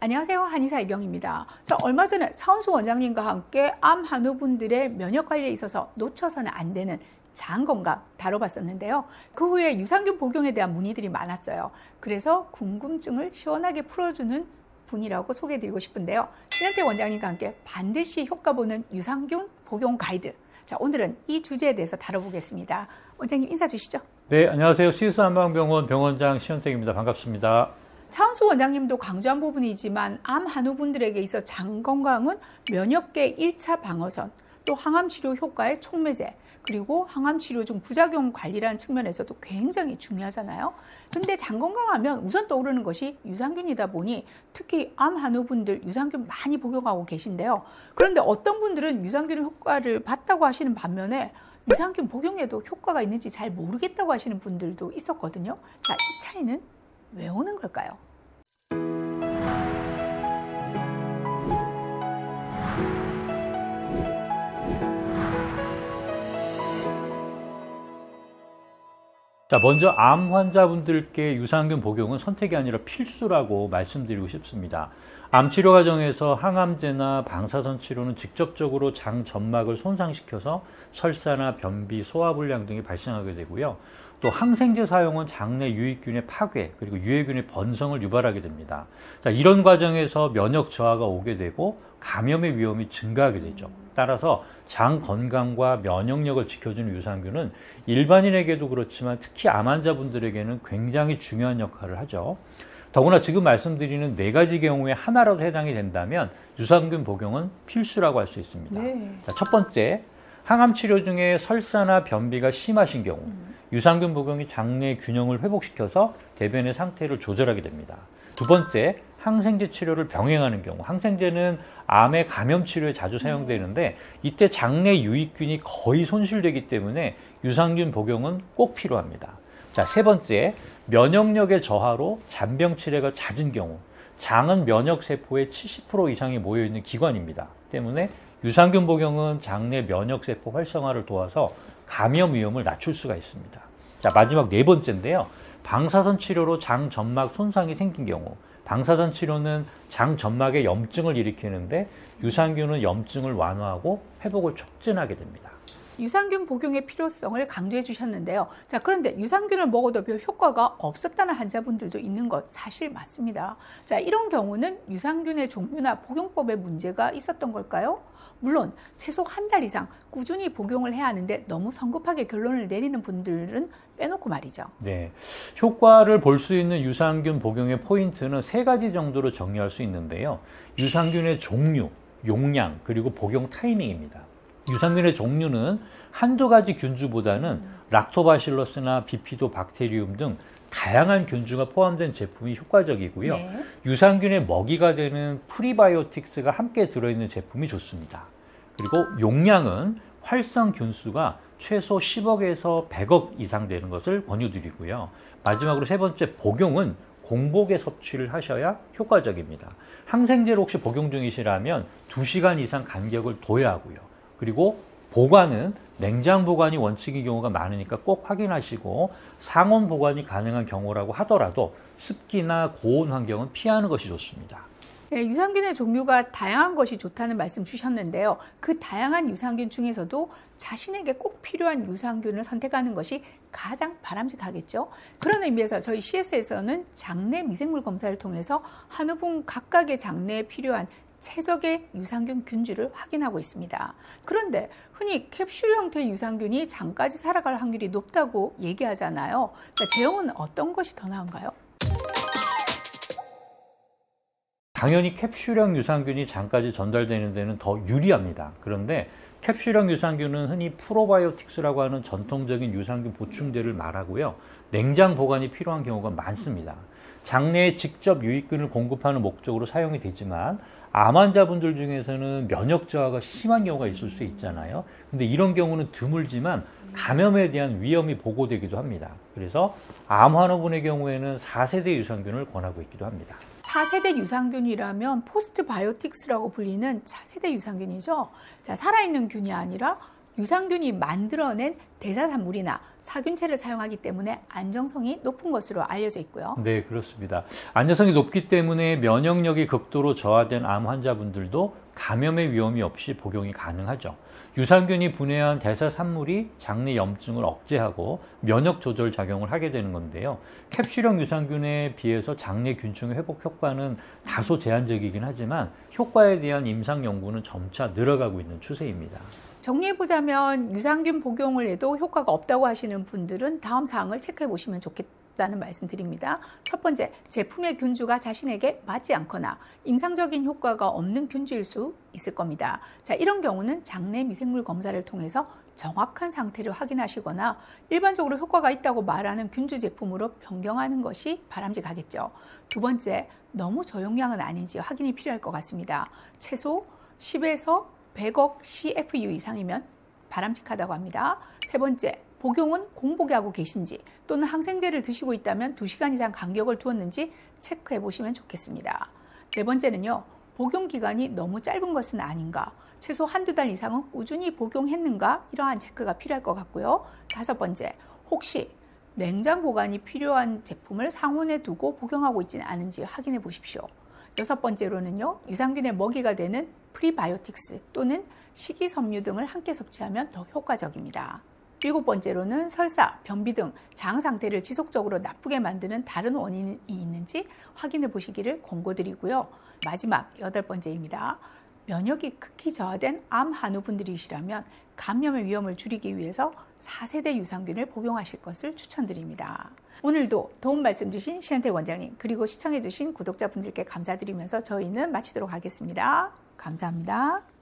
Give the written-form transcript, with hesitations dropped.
안녕하세요. 한의사 이경입니다. 자, 얼마 전에 차은수 원장님과 함께 암 한우분들의 면역 관리에 있어서 놓쳐서는 안 되는 장 건강 다뤄봤었는데요. 그 후에 유산균 복용에 대한 문의들이 많았어요. 그래서 궁금증을 시원하게 풀어주는 분이라고 소개해드리고 싶은데요. 신현태 원장님과 함께 반드시 효과 보는 유산균 복용 가이드. 자, 오늘은 이 주제에 대해서 다뤄보겠습니다. 원장님 인사 주시죠. 네, 안녕하세요. 시스 한방병원 병원장 신현택입니다. 반갑습니다. 차은수 원장님도 강조한 부분이지만 암 한우분들에게 있어 장 건강은 면역계 1차 방어선, 또 항암 치료 효과의 촉매제, 그리고 항암 치료 중 부작용 관리라는 측면에서도 굉장히 중요하잖아요. 근데 장 건강하면 우선 떠오르는 것이 유산균이다 보니 특히 암 한우분들 유산균 많이 복용하고 계신데요. 그런데 어떤 분들은 유산균 효과를 봤다고 하시는 반면에 유산균 복용에도 효과가 있는지 잘 모르겠다고 하시는 분들도 있었거든요. 자, 이 차이는 왜 오는 걸까요? 자, 먼저 암 환자분들께 유산균 복용은 선택이 아니라 필수라고 말씀드리고 싶습니다. 암 치료 과정에서 항암제나 방사선 치료는 직접적으로 장 점막을 손상시켜서 설사나 변비, 소화불량 등이 발생하게 되고요. 또 항생제 사용은 장내 유익균의 파괴 그리고 유해균의 번성을 유발하게 됩니다. 자, 이런 과정에서 면역 저하가 오게 되고 감염의 위험이 증가하게 되죠. 따라서 장 건강과 면역력을 지켜주는 유산균은 일반인에게도 그렇지만 특히 암 환자분들에게는 굉장히 중요한 역할을 하죠. 더구나 지금 말씀드리는 4가지 경우에 하나라도 해당이 된다면 유산균 복용은 필수라고 할 수 있습니다. 자, 첫 번째, 항암 치료 중에 설사나 변비가 심하신 경우 유산균 복용이 장내 균형을 회복시켜서 대변의 상태를 조절하게 됩니다. 두 번째, 항생제 치료를 병행하는 경우, 항생제는 암의 감염 치료에 자주 사용되는데 이때 장내 유익균이 거의 손실되기 때문에 유산균 복용은 꼭 필요합니다. 자, 세 번째, 면역력의 저하로 잔병 치레가 잦은 경우, 장은 면역세포의 70% 이상이 모여있는 기관입니다. 때문에 유산균 복용은 장내 면역세포 활성화를 도와서 감염 위험을 낮출 수가 있습니다. 자, 마지막 4번째인데요. 방사선 치료로 장 점막 손상이 생긴 경우, 방사선 치료는 장 점막에 염증을 일으키는데 유산균은 염증을 완화하고 회복을 촉진하게 됩니다. 유산균 복용의 필요성을 강조해 주셨는데요. 자, 그런데 유산균을 먹어도 별 효과가 없었다는 환자분들도 있는 것 사실 맞습니다. 자, 이런 경우는 유산균의 종류나 복용법에 문제가 있었던 걸까요? 물론 최소 한 달 이상 꾸준히 복용을 해야 하는데 너무 성급하게 결론을 내리는 분들은 빼놓고 말이죠. 네, 효과를 볼 수 있는 유산균 복용의 포인트는 3가지 정도로 정리할 수 있는데요. 유산균의 종류, 용량, 그리고 복용 타이밍입니다. 유산균의 종류는 한두 가지 균주보다는 락토바실러스나 비피도박테리움 등 다양한 균주가 포함된 제품이 효과적이고요. 네. 유산균의 먹이가 되는 프리바이오틱스가 함께 들어있는 제품이 좋습니다. 그리고 용량은 활성균수가 최소 10억에서 100억 이상 되는 것을 권유드리고요. 마지막으로 세 번째, 복용은 공복에 섭취를 하셔야 효과적입니다. 항생제를 혹시 복용 중이시라면 2시간 이상 간격을 둬야 하고요. 그리고 보관은 냉장 보관이 원칙인 경우가 많으니까 꼭 확인하시고 상온 보관이 가능한 경우라고 하더라도 습기나 고온 환경은 피하는 것이 좋습니다. 네, 유산균의 종류가 다양한 것이 좋다는 말씀 주셨는데요. 그 다양한 유산균 중에서도 자신에게 꼭 필요한 유산균을 선택하는 것이 가장 바람직하겠죠. 그런 의미에서 저희 CS에서는 장내 미생물 검사를 통해서 한우분 각각의 장내에 필요한 최적의 유산균 균주를 확인하고 있습니다. 그런데 흔히 캡슐 형태의 유산균이 장까지 살아갈 확률이 높다고 얘기하잖아요. 제형은 어떤 것이 더 나은가요? 당연히 캡슐형 유산균이 장까지 전달되는 데는 더 유리합니다. 그런데 캡슐형 유산균은 흔히 프로바이오틱스라고 하는 전통적인 유산균 보충제를 말하고요. 냉장 보관이 필요한 경우가 많습니다. 장내에 직접 유익균을 공급하는 목적으로 사용이 되지만 암 환자분들 중에서는 면역 저하가 심한 경우가 있을 수 있잖아요. 근데 이런 경우는 드물지만 감염에 대한 위험이 보고되기도 합니다. 그래서 암 환우분의 경우에는 4세대 유산균을 권하고 있기도 합니다. 4세대 유산균이라면 포스트 바이오틱스라고 불리는 차세대 유산균이죠. 자, 살아있는 균이 아니라 유산균이 만들어낸 대사산물이나 살균체를 사용하기 때문에 안정성이 높은 것으로 알려져 있고요. 네, 그렇습니다. 안정성이 높기 때문에 면역력이 극도로 저하된 암 환자분들도 감염의 위험이 없이 복용이 가능하죠. 유산균이 분해한 대사산물이 장내 염증을 억제하고 면역 조절 작용을 하게 되는 건데요. 캡슐형 유산균에 비해서 장내 균층의 회복 효과는 다소 제한적이긴 하지만 효과에 대한 임상 연구는 점차 늘어가고 있는 추세입니다. 정리해보자면 유산균 복용을 해도 효과가 없다고 하시는 분들은 다음 사항을 체크해 보시면 좋겠다는 말씀 드립니다. 첫 번째, 제품의 균주가 자신에게 맞지 않거나 임상적인 효과가 없는 균주일 수 있을 겁니다. 자, 이런 경우는 장내 미생물 검사를 통해서 정확한 상태를 확인하시거나 일반적으로 효과가 있다고 말하는 균주 제품으로 변경하는 것이 바람직하겠죠. 두 번째, 너무 저용량은 아닌지 확인이 필요할 것 같습니다. 최소 10에서 100억 CFU 이상이면 바람직하다고 합니다. 세 번째, 복용은 공복에 하고 계신지 또는 항생제를 드시고 있다면 2시간 이상 간격을 두었는지 체크해 보시면 좋겠습니다. 네 번째는요, 복용 기간이 너무 짧은 것은 아닌가, 최소 한두 달 이상은 꾸준히 복용했는가, 이러한 체크가 필요할 것 같고요. 다섯 번째, 혹시 냉장 보관이 필요한 제품을 상온에 두고 복용하고 있지는 않은지 확인해 보십시오. 여섯 번째로는요, 유산균의 먹이가 되는 프리바이오틱스 또는 식이섬유 등을 함께 섭취하면 더 효과적입니다. 일곱 번째로는 설사, 변비 등 장 상태를 지속적으로 나쁘게 만드는 다른 원인이 있는지 확인해 보시기를 권고드리고요. 마지막 여덟 번째입니다. 면역이 극히 저하된 암 한우분들이시라면 감염의 위험을 줄이기 위해서 4세대 유산균을 복용하실 것을 추천드립니다. 오늘도 도움 말씀 주신 신한택 원장님, 그리고 시청해 주신 구독자분들께 감사드리면서 저희는 마치도록 하겠습니다. 감사합니다.